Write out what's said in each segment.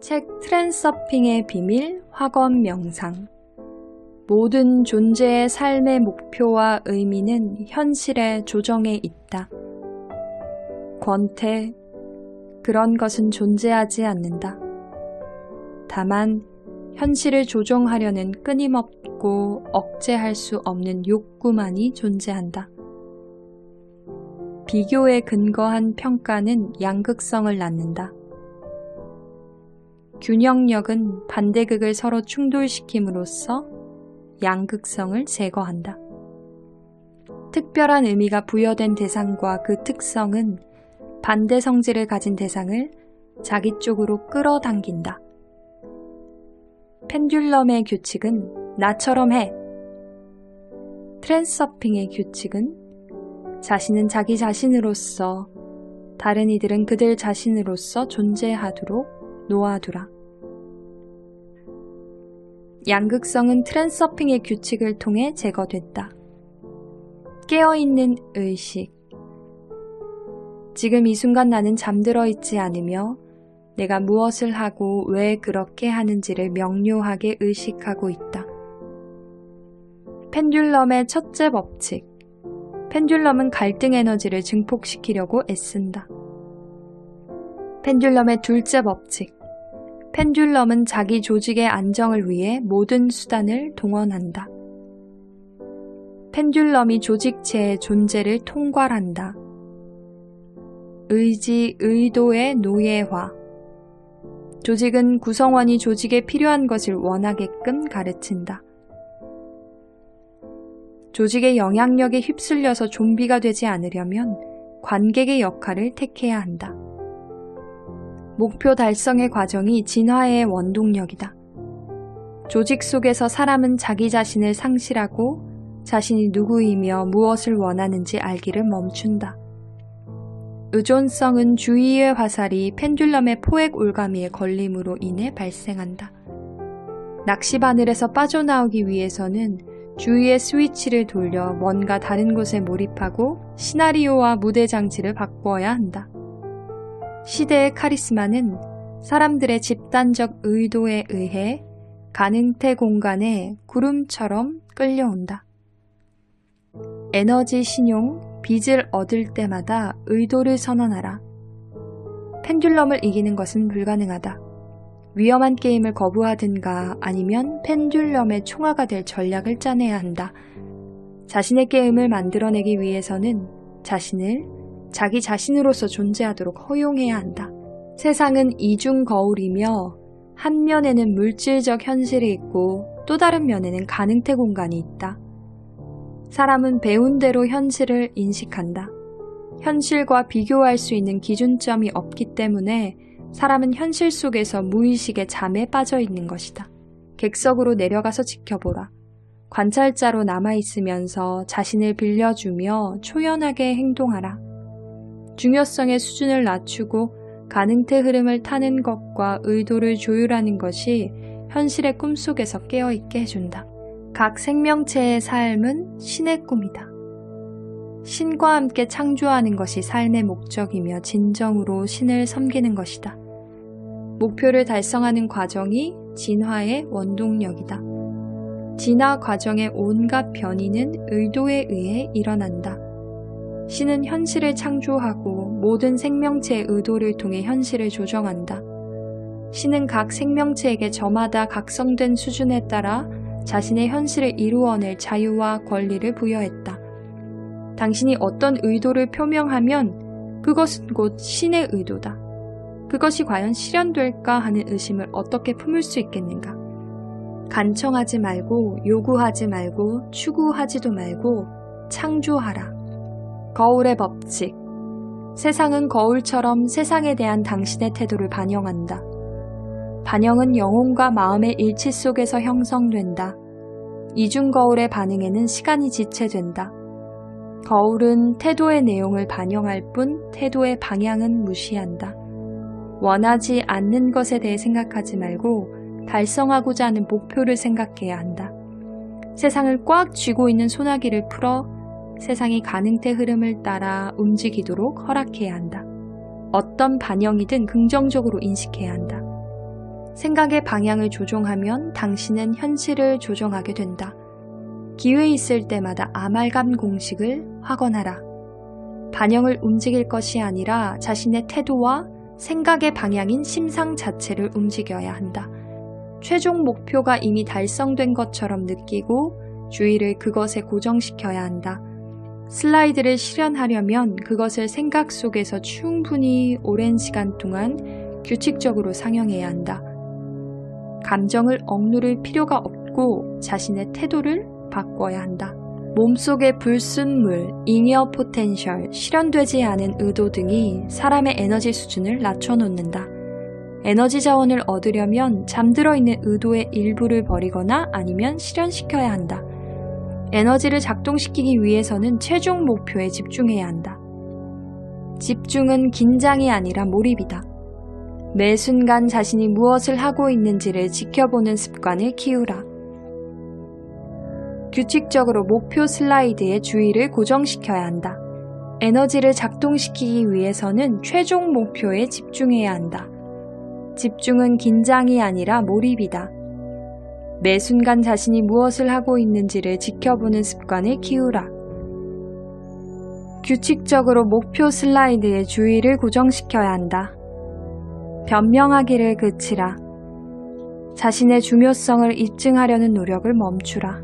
책 트랜서핑의 비밀 확언 명상. 모든 존재의 삶의 목표와 의미는 현실의 조정에 있다. 권태, 그런 것은 존재하지 않는다. 다만 현실을 조종하려는 끊임없고 억제할 수 없는 욕구만이 존재한다. 비교에 근거한 평가는 양극성을 낳는다. 균형력은 반대극을 서로 충돌시킴으로써 양극성을 제거한다. 특별한 의미가 부여된 대상과 그 특성은 반대 성질을 가진 대상을 자기 쪽으로 끌어당긴다. 펜듈럼의 규칙은 나처럼 해. 트랜서핑의 규칙은 자신은 자기 자신으로서, 다른 이들은 그들 자신으로서 존재하도록 놓아두라. 양극성은 트랜서핑의 규칙을 통해 제거됐다. 깨어있는 의식. 지금 이 순간 나는 잠들어 있지 않으며 내가 무엇을 하고 왜 그렇게 하는지를 명료하게 의식하고 있다. 펜듈럼의 첫째 법칙. 펜듈럼은 갈등 에너지를 증폭시키려고 애쓴다. 펜듈럼의 둘째 법칙. 펜듈럼은 자기 조직의 안정을 위해 모든 수단을 동원한다. 펜듈럼이 조직체의 존재를 통괄한다. 의지, 의도의 노예화. 조직은 구성원이 조직에 필요한 것을 원하게끔 가르친다. 조직의 영향력에 휩쓸려서 좀비가 되지 않으려면 관객의 역할을 택해야 한다. 목표 달성의 과정이 진화의 원동력이다. 조직 속에서 사람은 자기 자신을 상실하고 자신이 누구이며 무엇을 원하는지 알기를 멈춘다. 의존성은 주의의 화살이 펜듈럼의 포획 올가미에 걸림으로 인해 발생한다. 낚시바늘에서 빠져나오기 위해서는 주의의 스위치를 돌려 뭔가 다른 곳에 몰입하고 시나리오와 무대 장치를 바꾸어야 한다. 시대의 카리스마는 사람들의 집단적 의도에 의해 가능태 공간에 구름처럼 끌려온다. 에너지 신용, 빚을 얻을 때마다 의도를 선언하라. 펜듈럼을 이기는 것은 불가능하다. 위험한 게임을 거부하든가 아니면 펜듈럼의 총화가 될 전략을 짜내야 한다. 자신의 게임을 만들어내기 위해서는 자신을 자기 자신으로서 존재하도록 허용해야 한다. 세상은 이중 거울이며 한 면에는 물질적 현실이 있고 또 다른 면에는 가능태 공간이 있다. 사람은 배운 대로 현실을 인식한다. 현실과 비교할 수 있는 기준점이 없기 때문에 사람은 현실 속에서 무의식의 잠에 빠져 있는 것이다. 객석으로 내려가서 지켜보라. 관찰자로 남아있으면서 자신을 빌려주며 초연하게 행동하라. 중요성의 수준을 낮추고 가능태 흐름을 타는 것과 의도를 조율하는 것이 현실의 꿈속에서 깨어있게 해준다. 각 생명체의 삶은 신의 꿈이다. 신과 함께 창조하는 것이 삶의 목적이며 진정으로 신을 섬기는 것이다. 목표를 달성하는 과정이 진화의 원동력이다. 진화 과정의 온갖 변이는 의도에 의해 일어난다. 신은 현실을 창조하고 모든 생명체의 의도를 통해 현실을 조정한다. 신은 각 생명체에게 저마다 각성된 수준에 따라 자신의 현실을 이루어낼 자유와 권리를 부여했다. 당신이 어떤 의도를 표명하면 그것은 곧 신의 의도다. 그것이 과연 실현될까 하는 의심을 어떻게 품을 수 있겠는가? 간청하지 말고 요구하지 말고 추구하지도 말고 창조하라. 거울의 법칙. 세상은 거울처럼 세상에 대한 당신의 태도를 반영한다. 반영은 영혼과 마음의 일치 속에서 형성된다. 이중 거울의 반응에는 시간이 지체된다. 거울은 태도의 내용을 반영할 뿐 태도의 방향은 무시한다. 원하지 않는 것에 대해 생각하지 말고 달성하고자 하는 목표를 생각해야 한다. 세상을 꽉 쥐고 있는 소나기를 풀어 세상이 가능태 흐름을 따라 움직이도록 허락해야 한다. 어떤 반영이든 긍정적으로 인식해야 한다. 생각의 방향을 조종하면 당신은 현실을 조종하게 된다. 기회 있을 때마다 아말감 공식을 확언하라. 반영을 움직일 것이 아니라 자신의 태도와 생각의 방향인 심상 자체를 움직여야 한다. 최종 목표가 이미 달성된 것처럼 느끼고 주의를 그것에 고정시켜야 한다. 슬라이드를 실현하려면 그것을 생각 속에서 충분히 오랜 시간 동안 규칙적으로 상영해야 한다. 감정을 억누를 필요가 없고 자신의 태도를 바꿔야 한다. 몸속의 불순물, 잉여 포텐셜, 실현되지 않은 의도 등이 사람의 에너지 수준을 낮춰놓는다. 에너지 자원을 얻으려면 잠들어 있는 의도의 일부를 버리거나 아니면 실현시켜야 한다. 에너지를 작동시키기 위해서는 최종 목표에 집중해야 한다. 집중은 긴장이 아니라 몰입이다. 매 순간 자신이 무엇을 하고 있는지를 지켜보는 습관을 키우라. 규칙적으로 목표 슬라이드에 주의를 고정시켜야 한다. 에너지를 작동시키기 위해서는 최종 목표에 집중해야 한다. 집중은 긴장이 아니라 몰입이다. 매 순간 자신이 무엇을 하고 있는지를 지켜보는 습관을 키우라. 규칙적으로 목표 슬라이드에 주의를 고정시켜야 한다. 변명하기를 그치라. 자신의 중요성을 입증하려는 노력을 멈추라.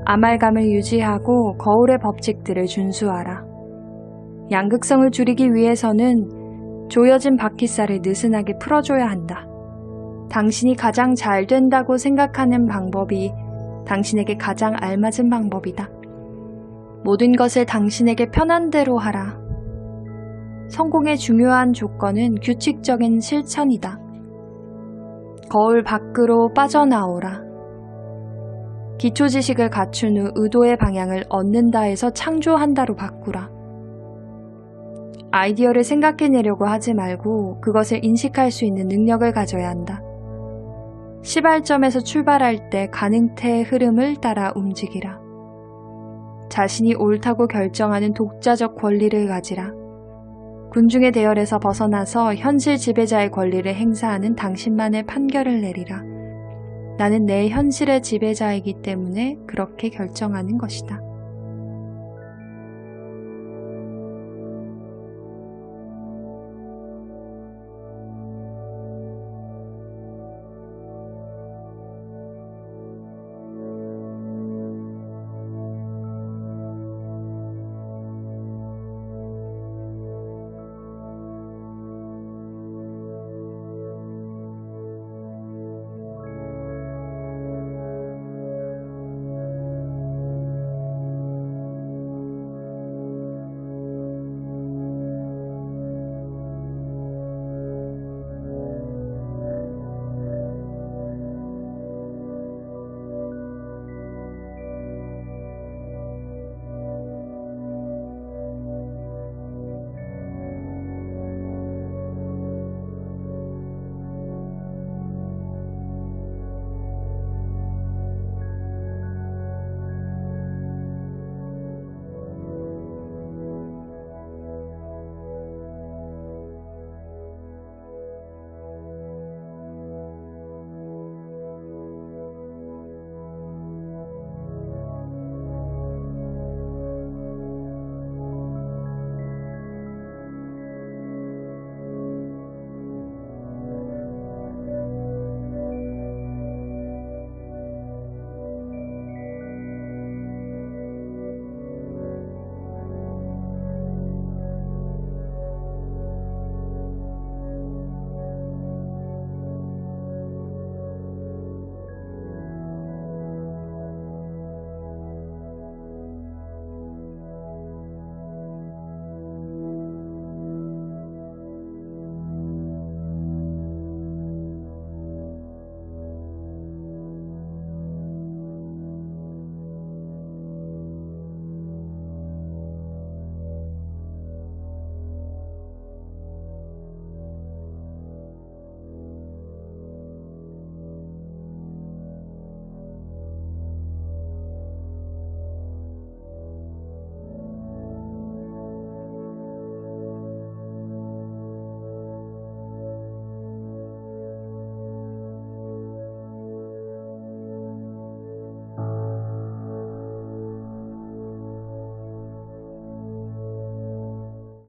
아말감을 유지하고 거울의 법칙들을 준수하라. 양극성을 줄이기 위해서는 조여진 바퀴살을 느슨하게 풀어줘야 한다. 당신이 가장 잘 된다고 생각하는 방법이 당신에게 가장 알맞은 방법이다. 모든 것을 당신에게 편한 대로 하라. 성공의 중요한 조건은 규칙적인 실천이다. 거울 밖으로 빠져나오라. 기초 지식을 갖춘 후 의도의 방향을 얻는다에서 창조한다로 바꾸라. 아이디어를 생각해내려고 하지 말고 그것을 인식할 수 있는 능력을 가져야 한다. 시발점에서 출발할 때 가능태의 흐름을 따라 움직이라. 자신이 옳다고 결정하는 독자적 권리를 가지라. 군중의 대열에서 벗어나서 현실 지배자의 권리를 행사하는 당신만의 판결을 내리라. 나는 내 현실의 지배자이기 때문에 그렇게 결정하는 것이다.